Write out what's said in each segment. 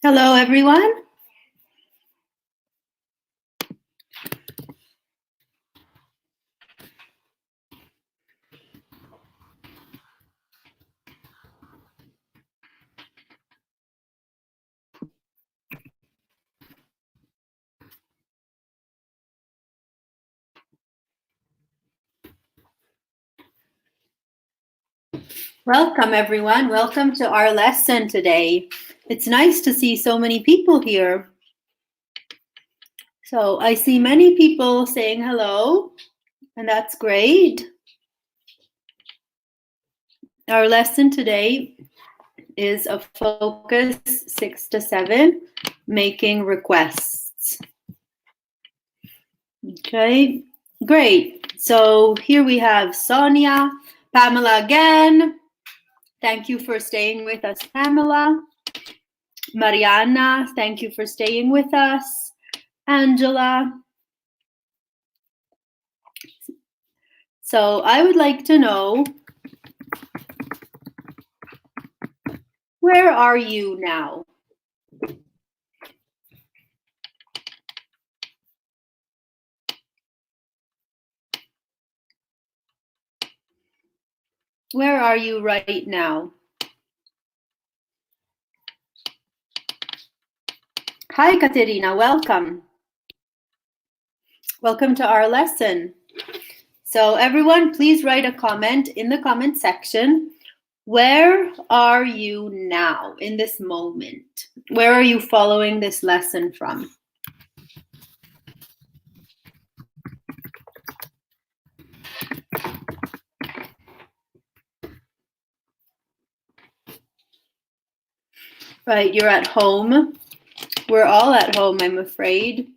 Hello, everyone. Welcome, everyone. Welcome to our lesson today. It's nice to see so many people here. So I see many people saying hello, and that's great. Our lesson today is a focus 6 to 7, making requests. Okay, great. So here we have Sonia, Pamela again. Thank you for staying with us, Pamela. Mariana, thank you for staying with us. Angela. So I would like to know, where are you now? Where are you right now? Hi, Katerina, welcome. Welcome to our lesson. So everyone, please write a comment in the comment section. Where are you now in this moment? Where are you following this lesson from? Right, you're at home. We're all at home, I'm afraid.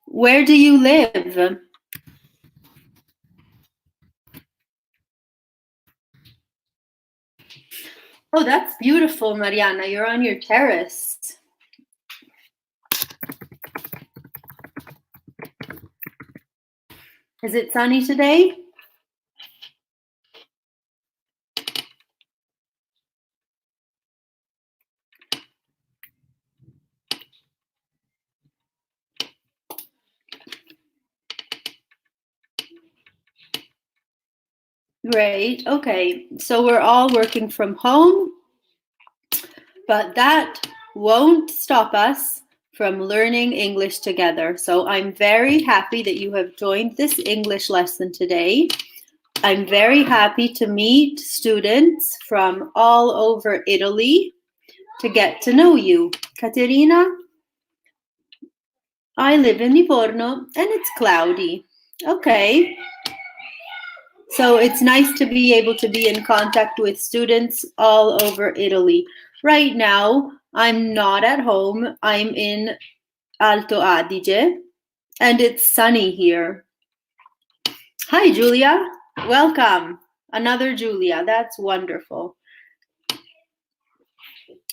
Where do you live? Oh, that's beautiful, Mariana. You're on your terrace. Is it sunny today? Great. Okay. So we're all working from home, but that won't stop us from learning English together. So I'm very happy that you have joined this English lesson today. I'm very happy to meet students from all over Italy to get to know you. Caterina, I live in Livorno and it's cloudy. Okay. So it's nice to be able to be in contact with students all over Italy. Right now, I'm not at home. I'm in Alto Adige, and it's sunny here. Hi, Julia. Welcome. Another Julia. That's wonderful.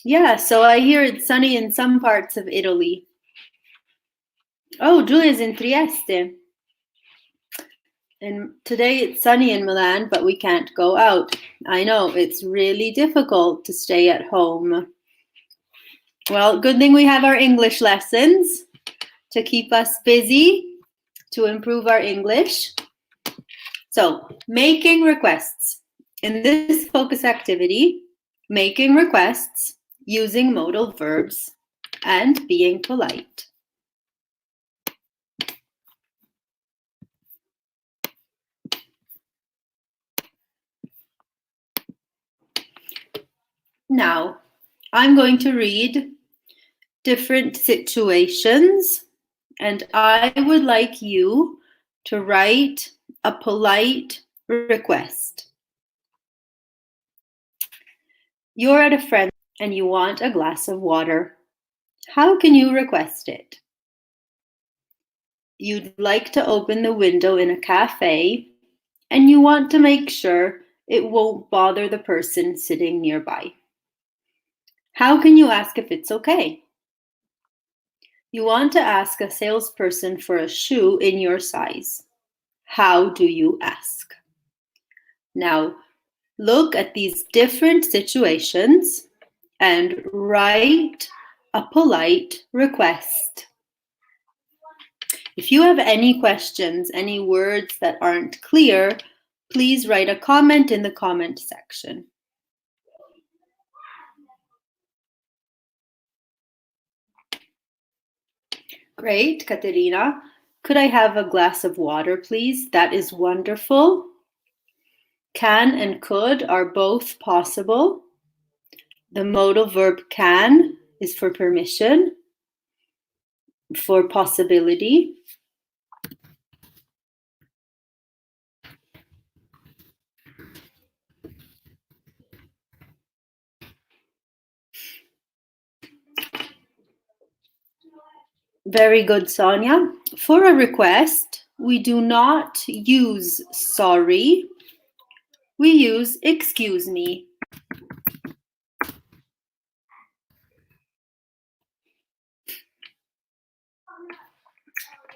Yeah, so I hear it's sunny in some parts of Italy. Oh, Julia's in Trieste. And today it's sunny in Milan, but we can't go out. I know, it's really difficult to stay at home. Well, good thing we have our English lessons to keep us busy, to improve our English. So, making requests. In this focus activity, making requests using modal verbs and being polite. Now, I'm going to read different situations, and I would like you to write a polite request. You're at a friend's and you want a glass of water. How can you request it? You'd like to open the window in a cafe and you want to make sure it won't bother the person sitting nearby. How can you ask if it's okay? You want to ask a salesperson for a shoe in your size. How do you ask? Now, look at these different situations and write a polite request. If you have any questions, any words that aren't clear, please write a comment in the comment section. Great, Katerina. Could I have a glass of water, please? That is wonderful. Can and could are both possible. The modal verb can is for permission, for possibility. Very good, Sonia. For a request, we do not use sorry. We use excuse me.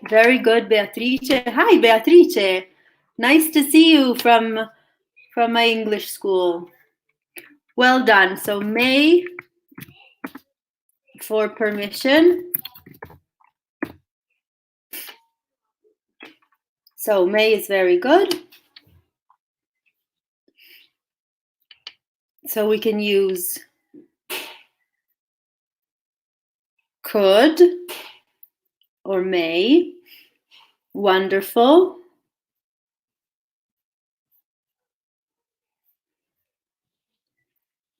Very good, Beatrice. Hi, Beatrice. Nice to see you from my English school. Well done. So may for permission. So may is very good. So we can use could or may. Wonderful.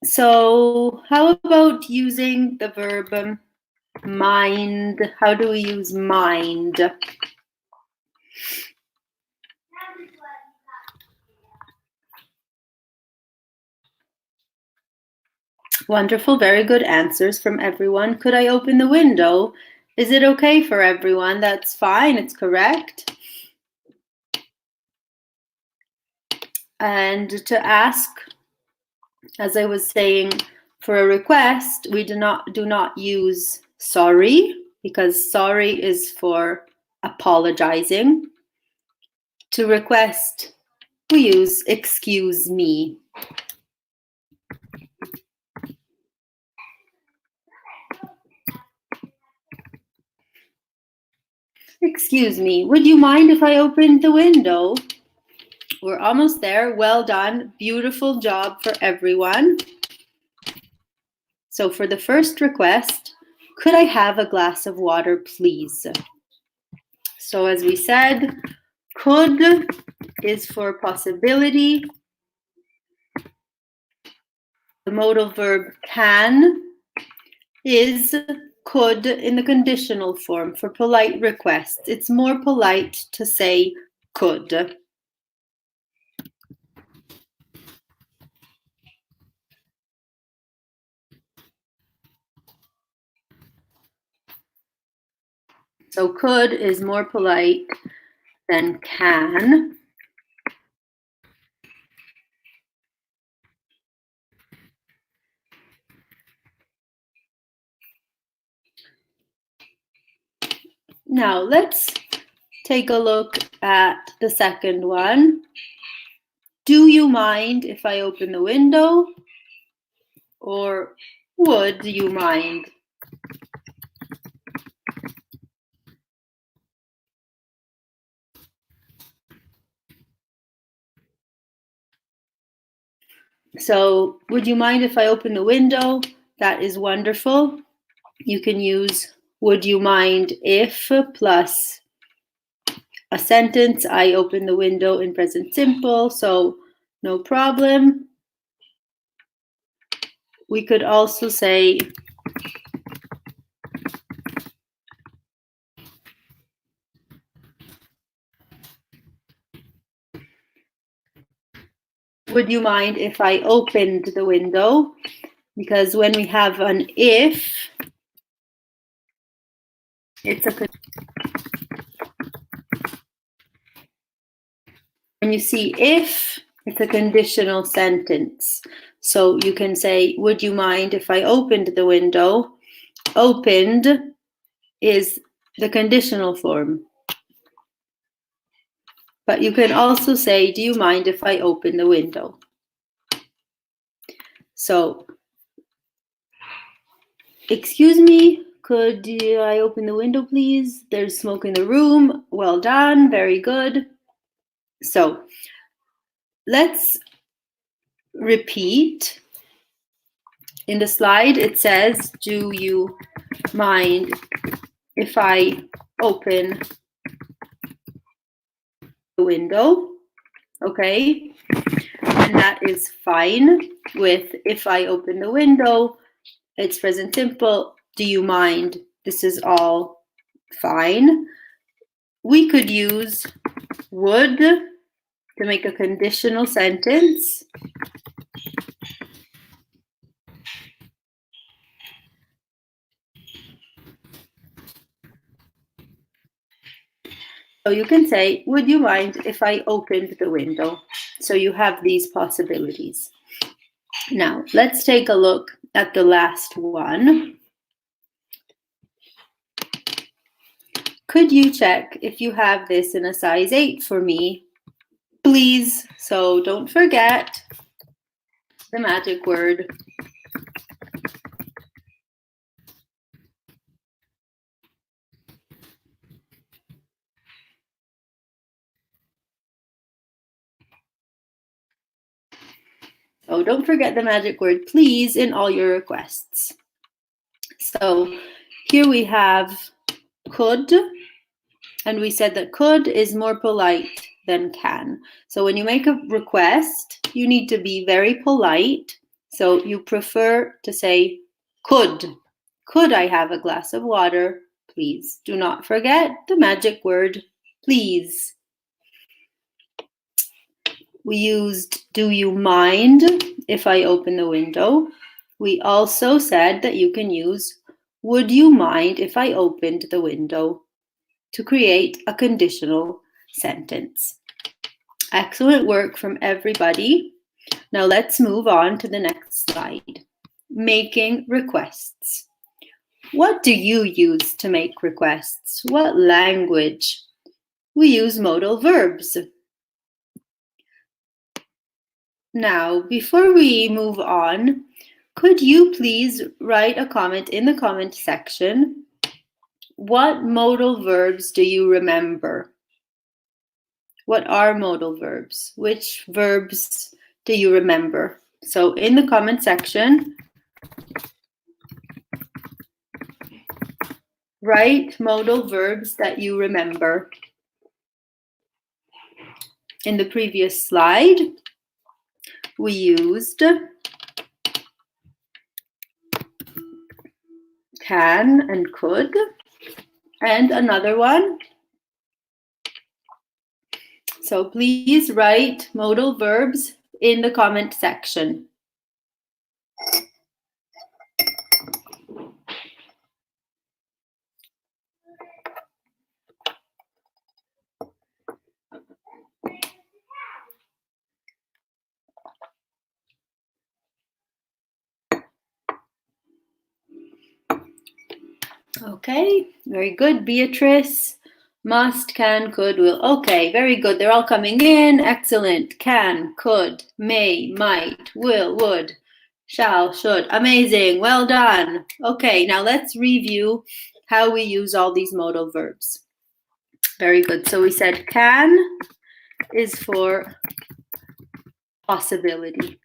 So how about using the verb mind? How do we use mind? Wonderful, very good answers from everyone. Could I open the window? Is it okay for everyone? That's fine, it's correct. And to ask, as I was saying, for a request, we do not use sorry, because sorry is for apologizing. To request, we use excuse me. Excuse me, would you mind if I opened the window? We're almost there. Well done. Beautiful job for everyone. So for the first request, could I have a glass of water, please? So as we said, could is for possibility. The modal verb can is could in the conditional form for polite requests. It's more polite to say could. So could is more polite than can. Now let's take a look at the second one. Do you mind if I open the window? Or would you mind? So, would you mind if I open the window? That is wonderful. You can use would you mind if plus a sentence. I open the window in present simple, so no problem. We could also say would you mind if I opened the window? Because when we have an if, it's a when you see if, it's a conditional sentence. So you can say, would you mind if I opened the window? Opened is the conditional form. But you can also say, do you mind if I open the window? So Excuse me, could I open the window, please? There's smoke in the room. Well done, very good. So let's repeat. In the slide, it says, do you mind if I open the window? Okay, and that is fine with if I open the window. It's present simple. Do you mind? This is all fine. We could use would to make a conditional sentence. So you can say, would you mind if I opened the window? So you have these possibilities. Now, let's take a look at the last one. Could you check if you have this in a size 8 for me, please? So don't forget the magic word. So don't forget the magic word please in all your requests. So here we have could, and we said that could is more polite than can. So when you make a request, you need to be very polite. So you prefer to say could. Could I have a glass of water, please? Do not forget the magic word please. We used do you mind if I open the window? We also said that you can use would you mind if I opened the window to create a conditional sentence. Excellent work from everybody. Now let's move on to the next slide. Making requests. What do you use to make requests? What language? We use modal verbs. Now, before we move on, could you please write a comment in the comment section? What modal verbs do you remember? What are modal verbs? Which verbs do you remember? So in the comment section, write modal verbs that you remember. In the previous slide, we used can and could, and another one. So please write modal verbs in the comment section. Okay, very good. Beatrice, must, can, could, will. Okay, very good. They're all coming in. Excellent. Can, could, may, might, will, would, shall, should. Amazing. Well done. Okay, now let's review how we use all these modal verbs. Very good. So we said can is for possibility.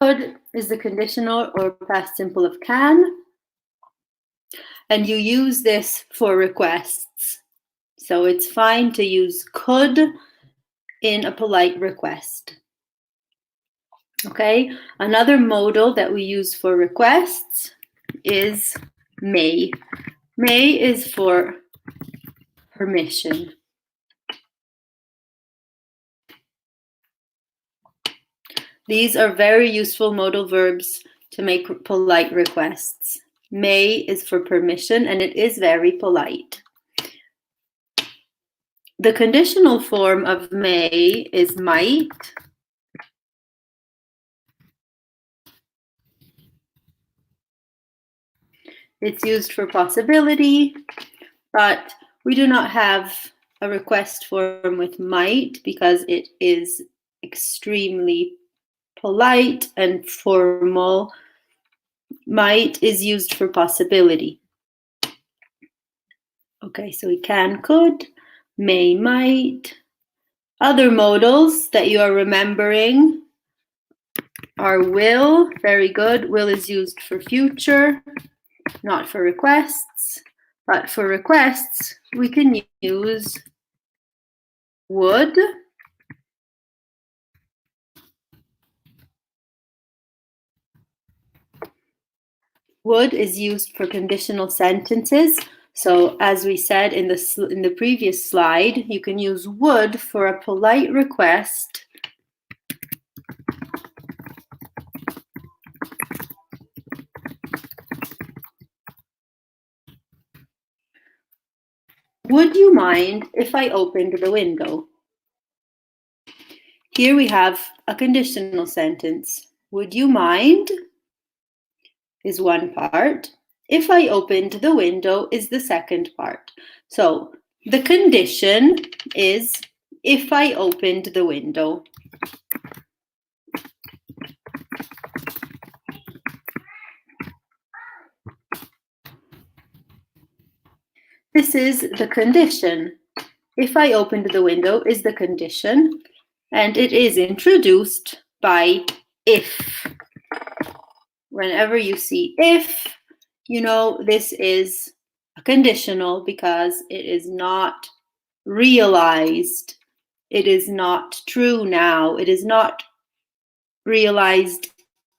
Could is the conditional or past simple of can. And you use this for requests. So it's fine to use could in a polite request. Okay, another modal that we use for requests is may. May is for permission. These are very useful modal verbs to make polite requests. May is for permission, and it is very polite. The conditional form of may is might. It's used for possibility, but we do not have a request form with might because it is extremely polite and formal. Might is used for possibility. Okay, so we can, could, may, might. Other modals that you are remembering are will. Very good. Will is used for future, not for requests. But for requests, we can use would. Would is used for conditional sentences. So as we said in the previous slide, you can use would for a polite request. Would you mind if I opened the window? Here we have a conditional sentence. Would you mind is one part. If I opened the window is the second part. So the condition is if I opened the window. This is the condition. If I opened the window is the condition, and it is introduced by if. Whenever you see if, you know this is a conditional because it is not realized. It is not true now. It is not realized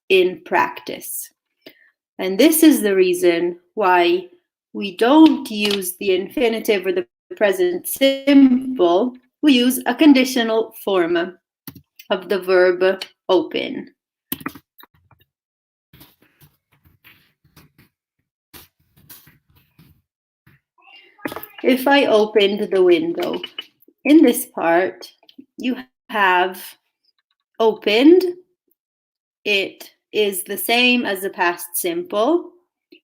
in practice. And this is the reason why we don't use the infinitive or the present simple. We use a conditional form of the verb open. If I opened the window, in this part, you have opened. It is the same as the past simple,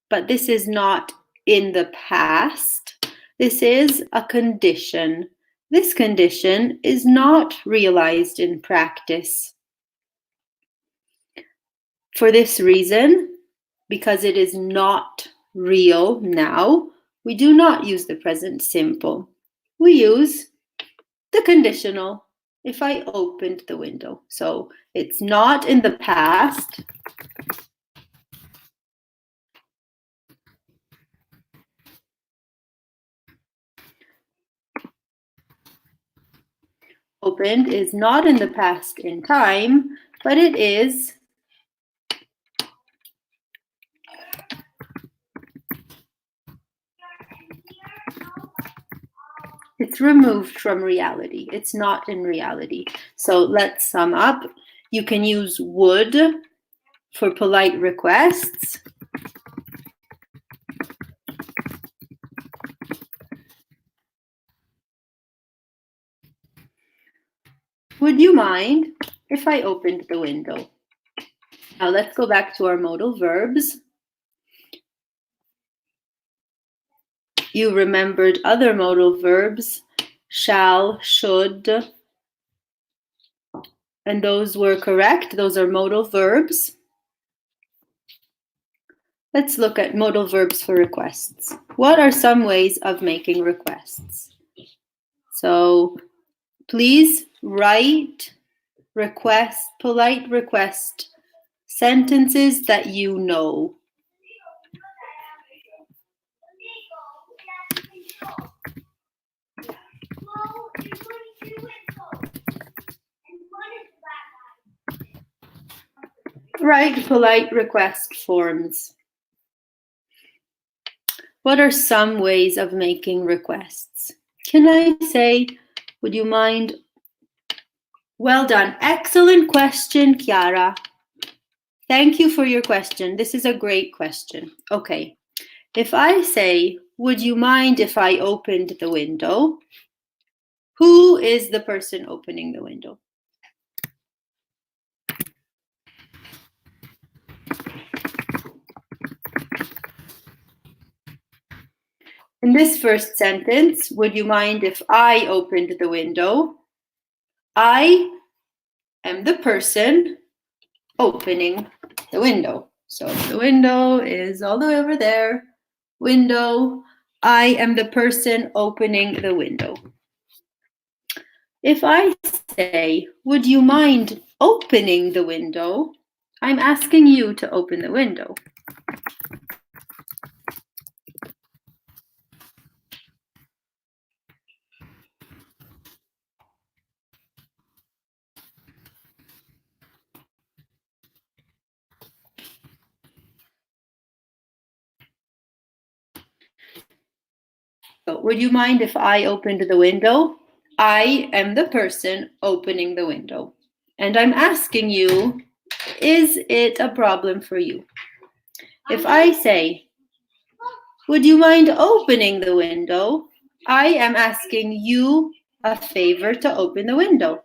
but this is not in the past. This is a condition. This condition is not realized in practice. For this reason, because it is not real now, we do not use the present simple. We use the conditional. If I opened the window. So it's not in the past. Opened is not in the past in time, but it is it's removed from reality. It's not in reality. So let's sum up. You can use would for polite requests. Would you mind if I opened the window? Now let's go back to our modal verbs. You remembered other modal verbs, shall, should, and those were correct. Those are modal verbs. Let's look at modal verbs for requests. What are some ways of making requests? So please write polite request sentences that you know. Write polite request forms. What are some ways of making requests? Can I say, would you mind? Well done. Excellent question, Chiara. Thank you for your question. This is a great question. Okay. If I say, would you mind if I opened the window? Who is the person opening the window? In this first sentence, would you mind if I opened the window? I am the person opening the window. So the window is all the way over there. Window. I am the person opening the window. If I say, would you mind opening the window? I'm asking you to open the window. So, would you mind if I opened the window? I am the person opening the window. And I'm asking you, is it a problem for you? If I say, would you mind opening the window? I am asking you a favor to open the window.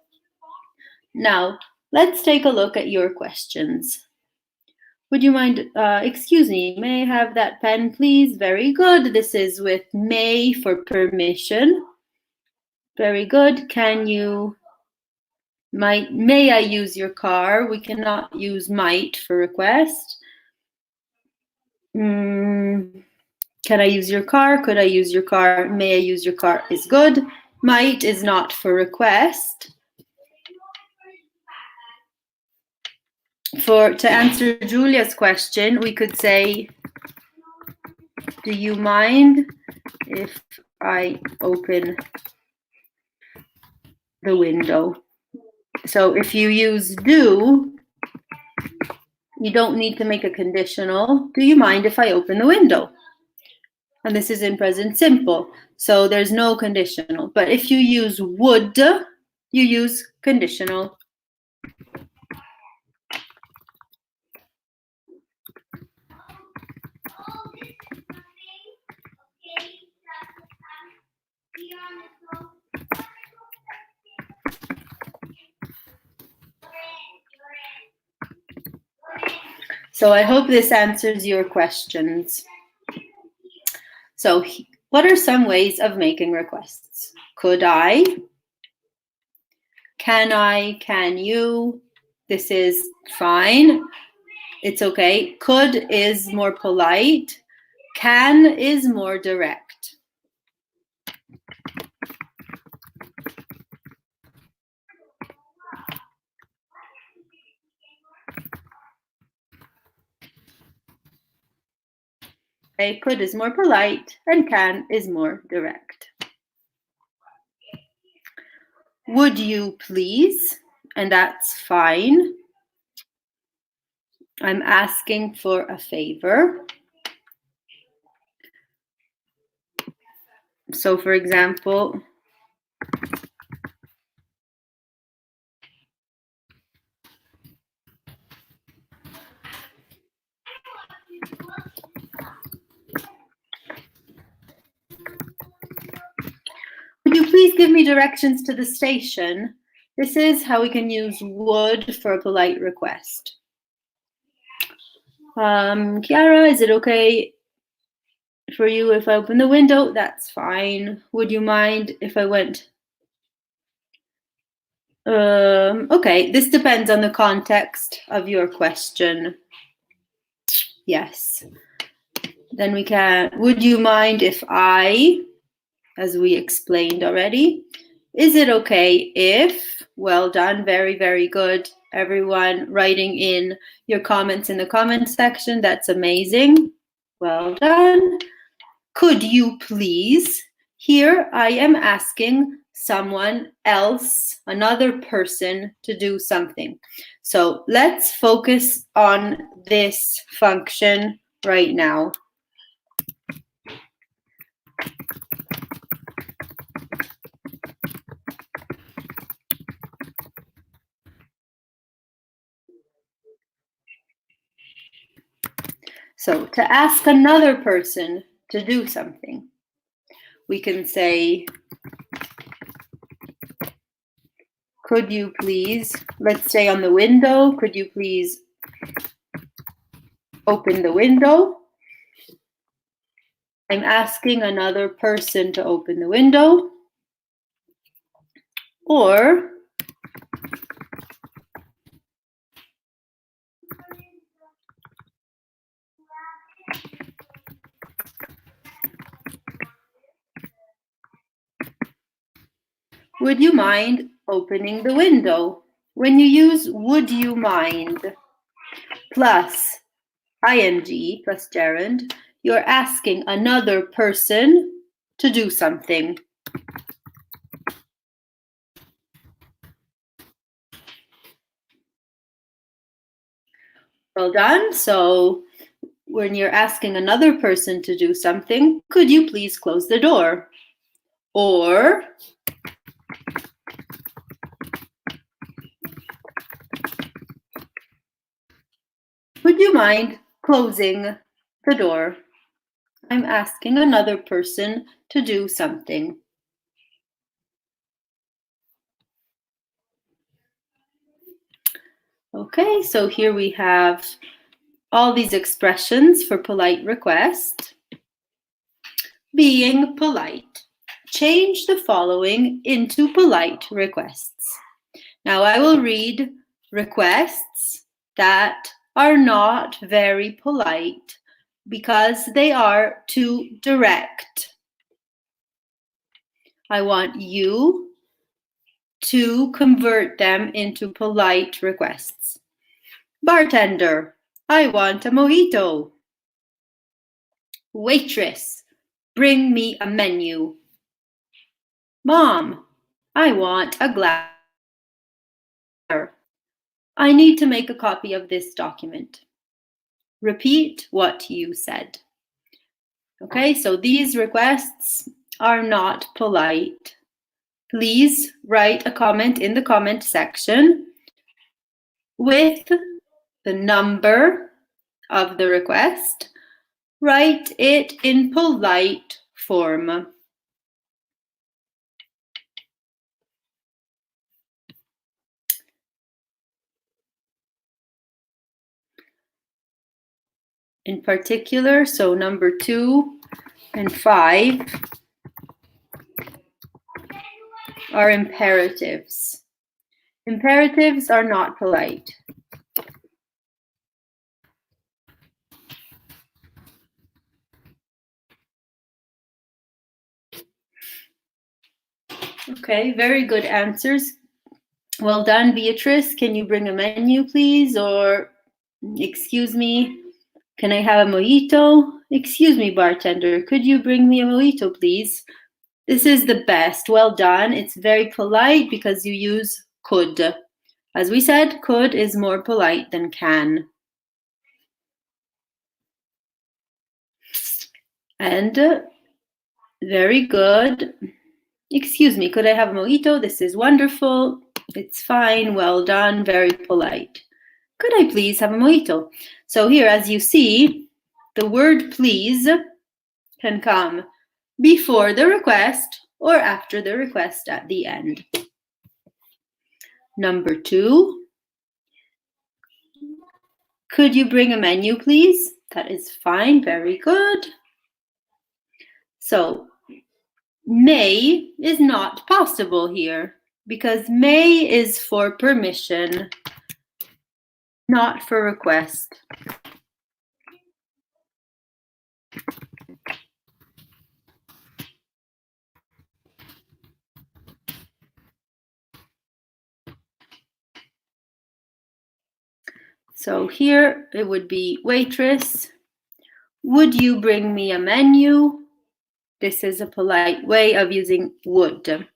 Now, let's take a look at your questions. Would you mind, excuse me, may I have that pen, please? Very good. This is with may for permission. Very good. Can you, may I use your car? We cannot use might for request. Can I use your car? Could I use your car? May I use your car is good. Might is not for request. To answer Julia's question, we could say, do you mind if I open the window? So if you use do, you don't need to make a conditional. Do you mind if I open the window? And this is in present simple, so there's no conditional. But if you use would, you use conditional. So I hope this answers your questions. So what are some ways of making requests? Could I? Can I? Can you? This is fine. It's okay. Could is more polite. Can is more direct. Okay, could is more polite and can is more direct. Would you please? And that's fine. I'm asking for a favor. So for example, would you please give me directions to the station? This is how we can use would for a polite request. Chiara, is it okay for you if I open the window? That's fine. Would you mind if I went? Okay, this depends on the context of your question. Yes. Then we can, would you mind if I, as we explained already, is it okay if, well done, very, very good. Everyone writing in your comments in the comment section, that's amazing. Well done. Could you please? Here I am asking someone else, another person, to do something. So let's focus on this function right now. So to ask another person to do something, we can say, could you please, let's say on the window, could you please open the window? I'm asking another person to open the window. Or would you mind opening the window? When you use would you mind plus ing plus gerund, you're asking another person to do something. Well done. So when you're asking another person to do something, could you please close the door? Or would you mind closing the door? I'm asking another person to do something. Okay, so here we have all these expressions for polite request. Being polite. Change the following into polite requests. Now I will read requests that are not very polite because they are too direct. I want you to convert them into polite requests. Bartender, I want a mojito. Waitress, bring me a menu. Mom, I want a glass. I need to make a copy of this document. Repeat what you said. Okay, so these requests are not polite. Please write a comment in the comment section with the number of the request. Write it in polite form. In particular, so number 2 and 5 are imperatives. Imperatives are not polite. Okay, very good answers. Well done, Beatrice. Can you bring a menu, please? Or, excuse me, can I have a mojito? Excuse me, bartender, could you bring me a mojito, please? This is the best. Well done. It's very polite because you use could. As we said, could is more polite than can. And very good. Excuse me, could I have a mojito? This is wonderful. It's fine. Well done. Very polite. Could I please have a mojito? So here, as you see, the word please can come before the request or after the request at the end. Number 2, could you bring a menu, please? That is fine, very good. So, may is not possible here because may is for permission, not for request. So here it would be waitress, would you bring me a menu? This is a polite way of using would.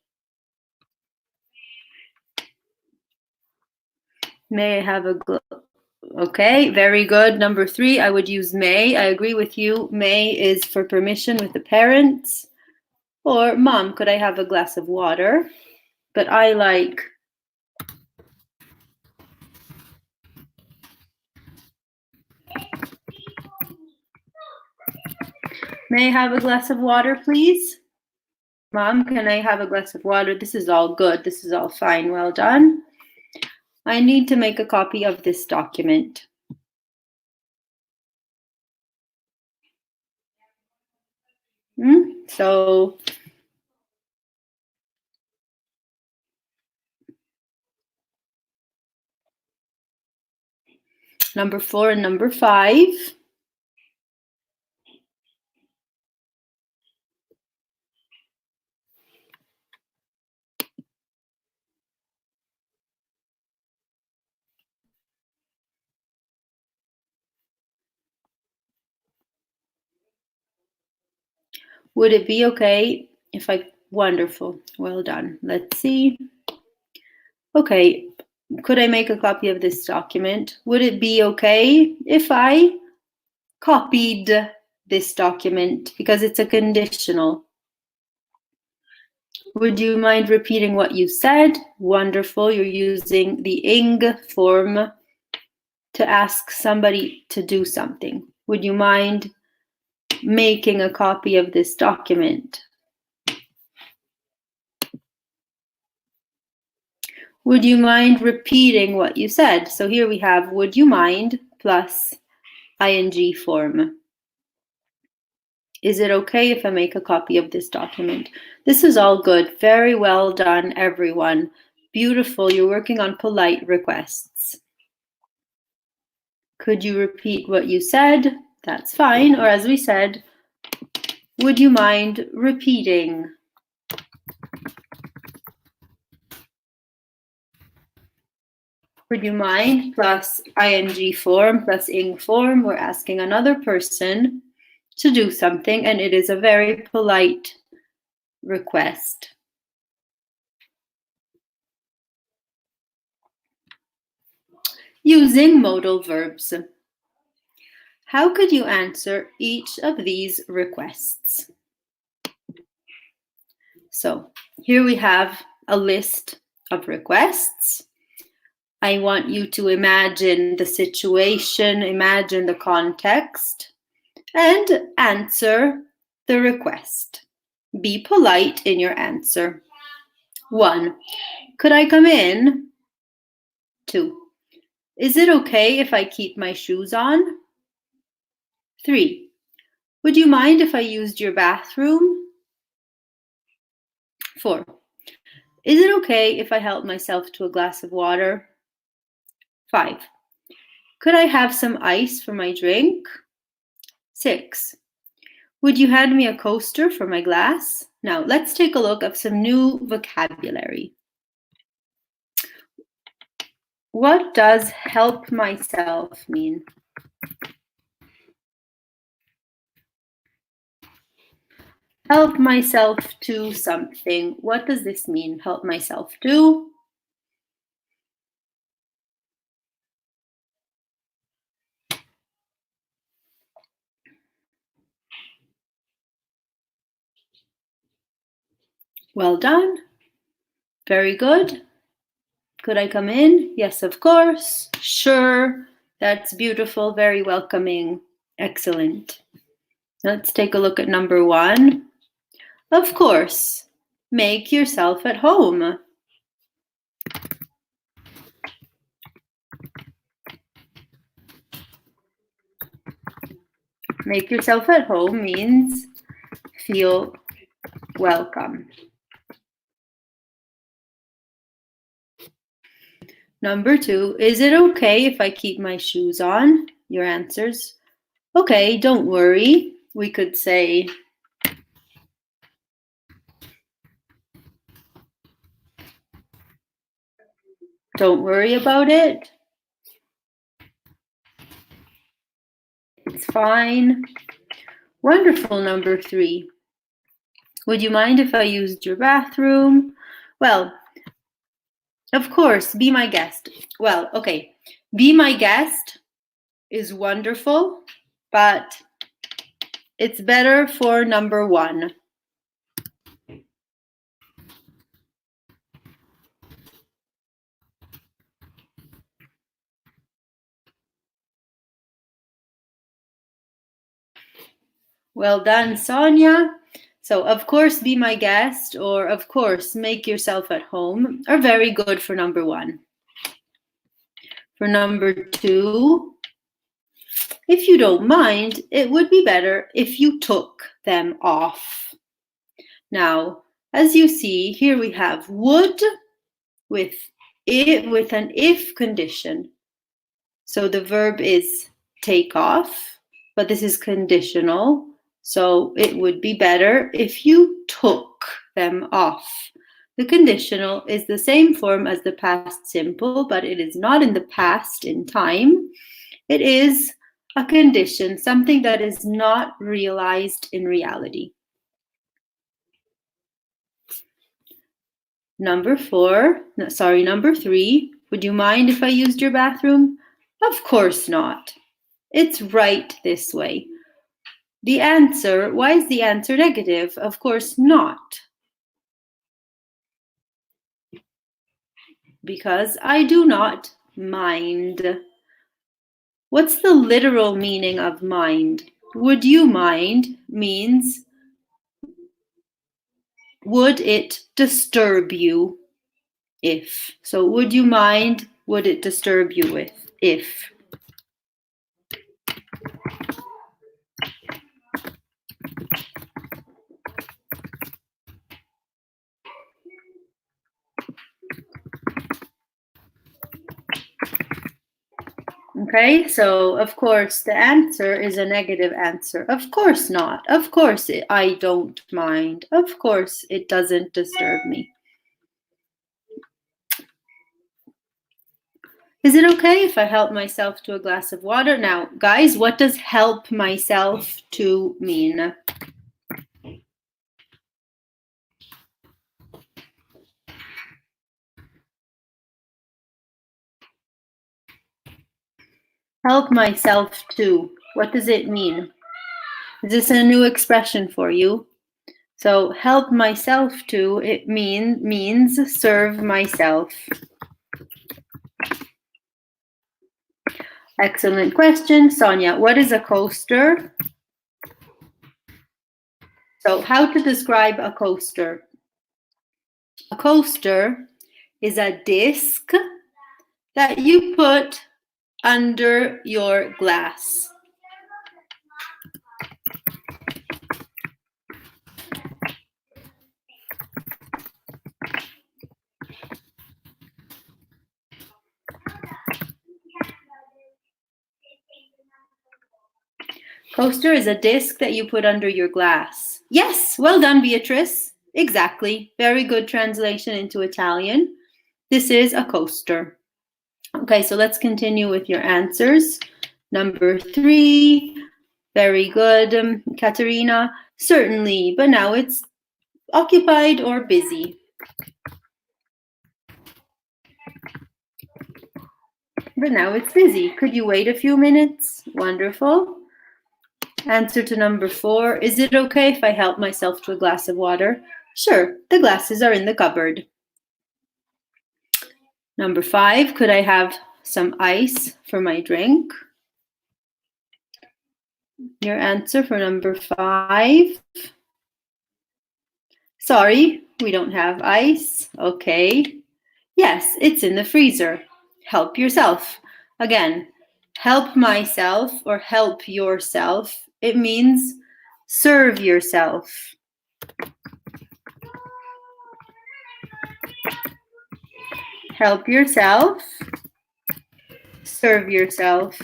May I have a okay, very good. Number 3, I would use may. I agree with you. May is for permission with the parents. Or mom, could I have a glass of water? But I like may I have a glass of water, please? Mom, can I have a glass of water? This is all good. This is all fine. Well done. I need to make a copy of this document. So number 4 and number 5. Would it be okay if wonderful, well done. Let's see. Okay, could I make a copy of this document? Would it be okay if I copied this document? Because it's a conditional. Would you mind repeating what you said? Wonderful, you're using the ing form to ask somebody to do something. Would you mind making a copy of this document? Would you mind repeating what you said? So here we have would you mind plus ing form. Is it okay if I make a copy of this document? This is all good. Very well done, everyone. Beautiful. You're working on polite requests. Could you repeat what you said? That's fine. Or as we said, would you mind repeating? Would you mind plus ing form plus ing form. We're asking another person to do something, and it is a very polite request. Using modal verbs. How could you answer each of these requests? So here we have a list of requests. I want you to imagine the situation, imagine the context, and answer the request. Be polite in your answer. 1. Could I come in? 2. Is it okay if I keep my shoes on? 3. Would you mind if I used your bathroom? 4. Is it okay if I help myself to a glass of water? 5. Could I have some ice for my drink? 6. Would you hand me a coaster for my glass? Now, let's take a look at some new vocabulary. What does help myself mean? Help myself to something. What does this mean? Help myself to? Well done. Very good. Could I come in? Yes, of course. Sure. That's beautiful. Very welcoming. Excellent. Let's take a look at number 1. Of course. Make yourself at home. Make yourself at home means feel welcome. Number 2, is it okay if I keep my shoes on? Your answers. Okay, don't worry. We could say, don't worry about it. It's fine. Wonderful. Number 3. Would you mind if I used your bathroom? Well, of course, be my guest. Well, okay. Be my guest is wonderful, but it's better for number 1. Well done, Sonia. So, of course, be my guest, or of course, make yourself at home are very good for number 1. For number 2, if you don't mind, it would be better if you took them off. Now, as you see, here we have would with an if condition. So the verb is take off, but this is conditional. So it would be better if you took them off. The conditional is the same form as the past simple, but it is not in the past in time. It is a condition, something that is not realized in reality. Number 3, would you mind if I used your bathroom? Of course not. It's right this way. The answer, why is the answer negative? Of course not. Because I do not mind. What's the literal meaning of mind? Would you mind means, would it disturb you if? So would you mind, would it disturb you with if? Okay, so of course the answer is a negative answer. Of course not. Of course I don't mind. Of course it doesn't disturb me. Is it okay if I help myself to a glass of water? Now, guys, what does help myself to mean? Help myself to. What does it mean? Is this a new expression for you? So help myself to, it means serve myself. Excellent question. Sonia, what is a coaster? So how to describe a coaster? A coaster is a disc that you put under your glass. Coaster is a disc that you put under your glass. Yes, well done, Beatrice. Exactly. Very good translation into Italian. This is a coaster. Okay, so let's continue with your answers. Number 3, very good, Katerina. Certainly, but now it's occupied or busy. But now it's busy. Could you wait a few minutes? Wonderful. Answer to number 4, is it okay if I help myself to a glass of water? Sure, the glasses are in the cupboard. Number 5, could I have some ice for my drink? Your answer for number 5. Sorry, we don't have ice. Okay. Yes, it's in the freezer. Help yourself. Again, help myself or help yourself. It means serve yourself. Help yourself. Serve yourself.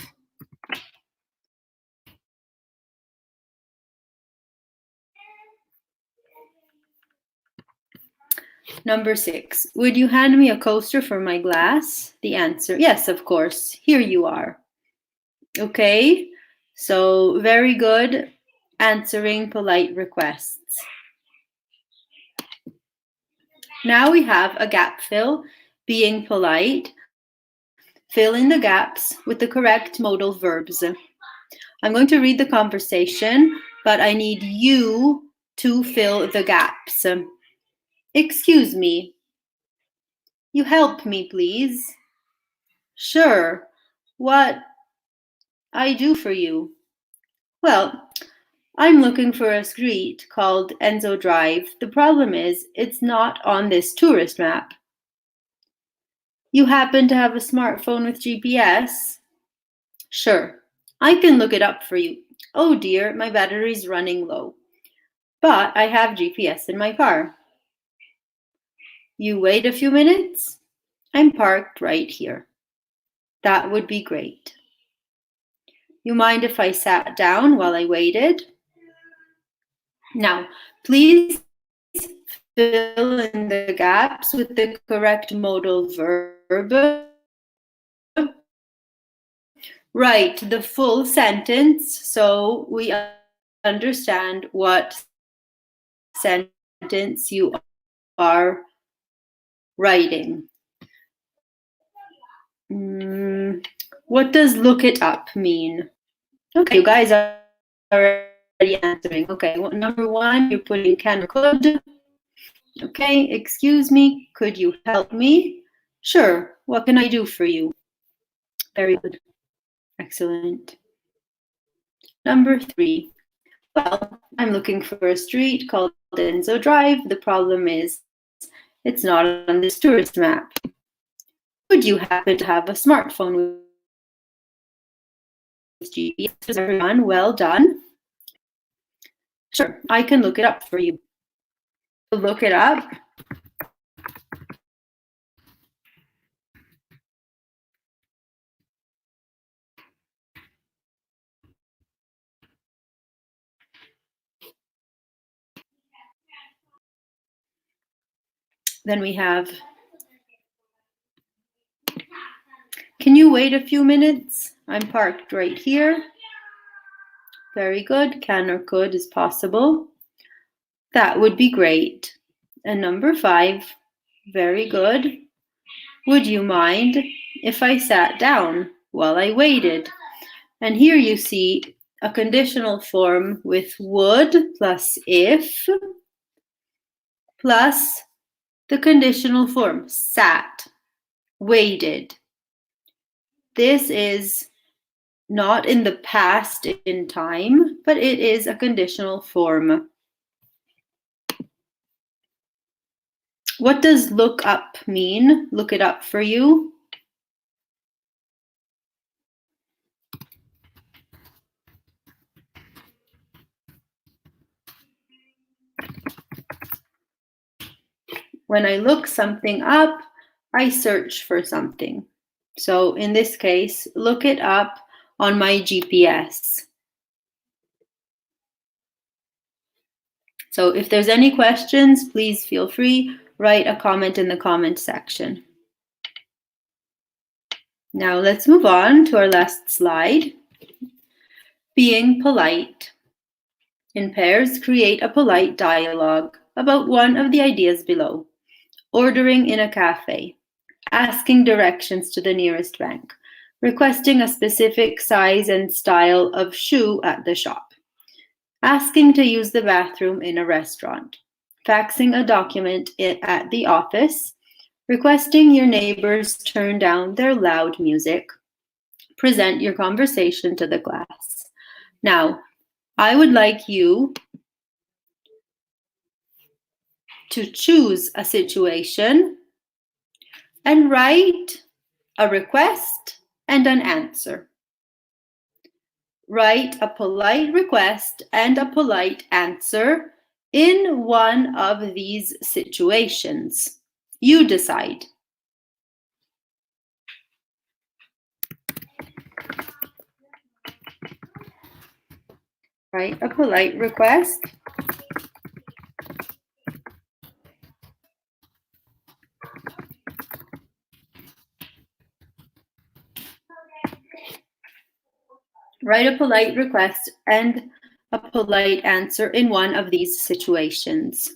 Number 6, would you hand me a coaster for my glass? The answer, yes, of course. Here you are. Okay, so very good answering polite requests. Now we have a gap fill, being polite. Fill in the gaps with the correct modal verbs. I'm going to read the conversation, but I need you to fill the gaps. Excuse me. You help me, please? Sure. What I do for you? Well, I'm looking for a street called Enzo Drive. The problem is, it's not on this tourist map. You happen to have a smartphone with GPS? Sure, I can look it up for you. Oh dear, my battery's running low. But I have GPS in my car. You wait a few minutes? I'm parked right here. That would be great. You mind if I sat down while I waited? Now, please fill in the gaps with the correct modal verb. Write the full sentence so we understand what sentence you are writing. What does look it up mean? Okay, you guys are already answering. Okay, well, number one, you're putting can or could. Okay, excuse me, could you help me? Sure, what can I do for you? Very good, excellent. Number three, well, I'm looking for a street called Enzo Drive. The problem is, it's not on this tourist map. Would you happen to have a smartphone with GPS? Everyone, well done. Sure, I can look it up for you. Look it up. Then we have, can you wait a few minutes? I'm parked right here. Very good. Can or could is possible. That would be great. And number five, very good. Would you mind if I sat down while I waited? And here you see a conditional form with would plus if plus the conditional form sat, waited. This is not in the past in time, but it is a conditional form. What does look up mean? Look it up for you. When I look something up, I search for something. So in this case, look it up on my GPS. So if there's any questions, please feel free, write a comment in the comment section. Now let's move on to our last slide. Being polite. In pairs, create a polite dialogue about one of the ideas below. Ordering in a cafe, asking directions to the nearest bank, requesting a specific size and style of shoe at the shop, asking to use the bathroom in a restaurant, faxing a document at the office, requesting your neighbors turn down their loud music, present your conversation to the class. Now, I would like you to choose a situation and write a request and an answer. Write a polite request and a polite answer in one of these situations. You decide. Write a polite request and a polite answer in one of these situations.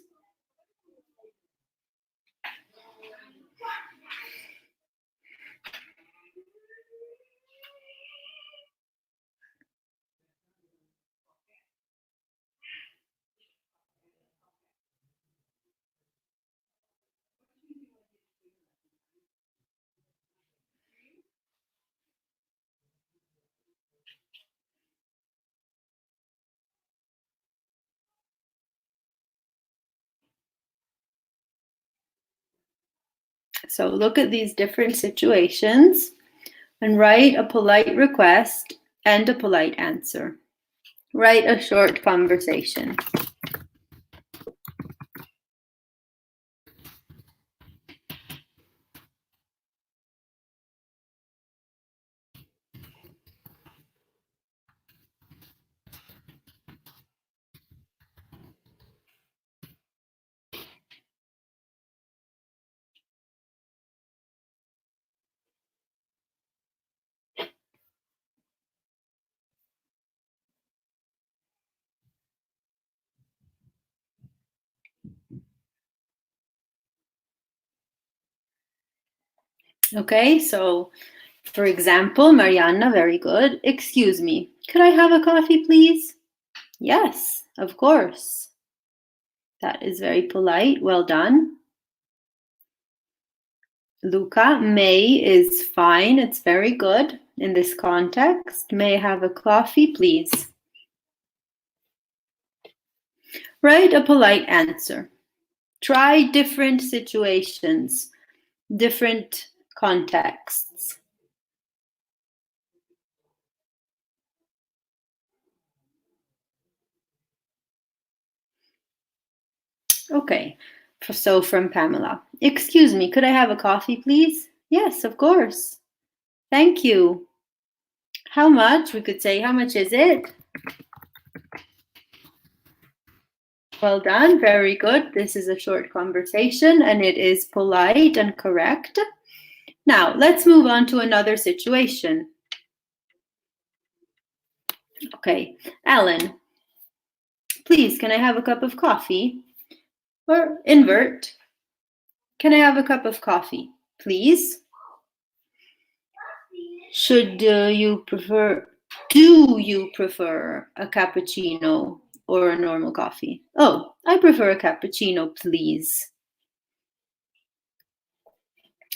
So look at these different situations and write a polite request and a polite answer. Write a short conversation. Okay, so for example, Mariana, very good. Excuse me, could I have a coffee, please? Yes, of course. That is very polite. Well done. Luca, may is fine. It's very good in this context. May I have a coffee, please? Write a polite answer. Try different situations, different contexts. Okay, so from Pamela. Excuse me, could I have a coffee, please? Yes, of course. Thank you. How much? We could say, how much is it? Well done, very good. This is a short conversation and it is polite and correct. Now, let's move on to another situation. Okay, Alan, please, can I have a cup of coffee? Or invert, can I have a cup of coffee, please? Do you prefer a cappuccino or a normal coffee? Oh, I prefer a cappuccino, please.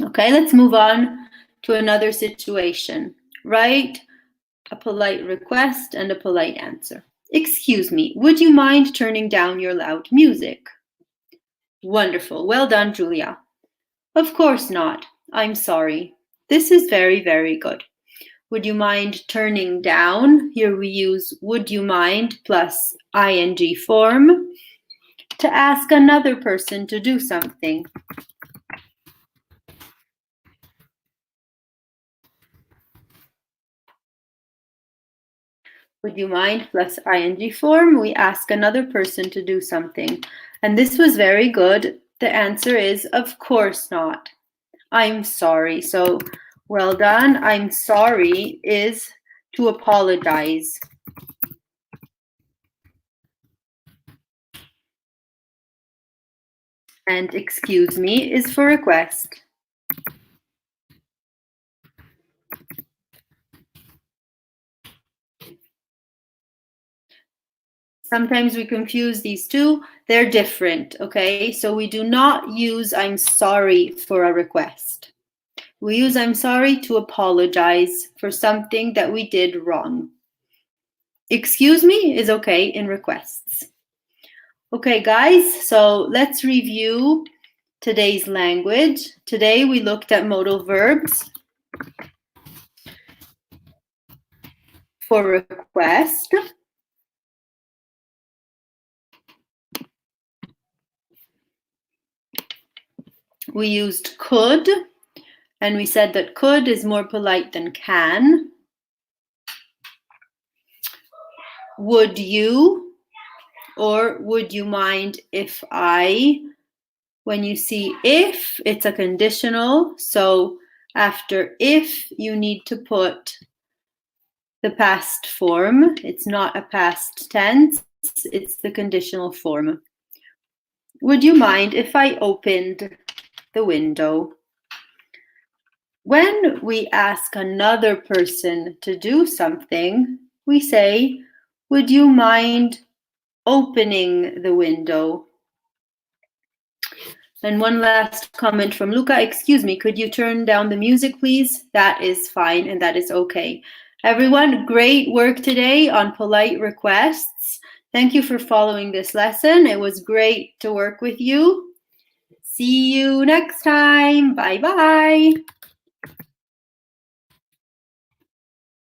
Okay, let's move on to another situation. Write a polite request and a polite answer. Excuse me, would you mind turning down your loud music? Wonderful. Well done, Julia. Of course not. I'm sorry. This is very, very good. Would you mind turning down? Here we use would you mind plus ing form to ask another person to do something. Would you mind plus ing form, we ask another person to do something. And this was very good. The answer is, of course not. I'm sorry. So, well done. I'm sorry is to apologize. And excuse me is for request. Sometimes we confuse these two. They're different, okay? So we do not use I'm sorry for a request. We use I'm sorry to apologize for something that we did wrong. Excuse me is okay in requests. Okay, guys, so let's review today's language. Today we looked at modal verbs for request. We used could, and we said that could is more polite than can. Would you, or would you mind if I? When you see if, it's a conditional. So after if, you need to put the past form. It's not a past tense, it's the conditional form. Would you mind if I opened the window? When we ask another person to do something, we say, would you mind opening the window? And one last comment from Luca. Excuse me, could you turn down the music, please? That is fine and that is okay. Everyone, great work today on polite requests. Thank you for following this lesson. It was great to work with you. See you next time. Bye-bye.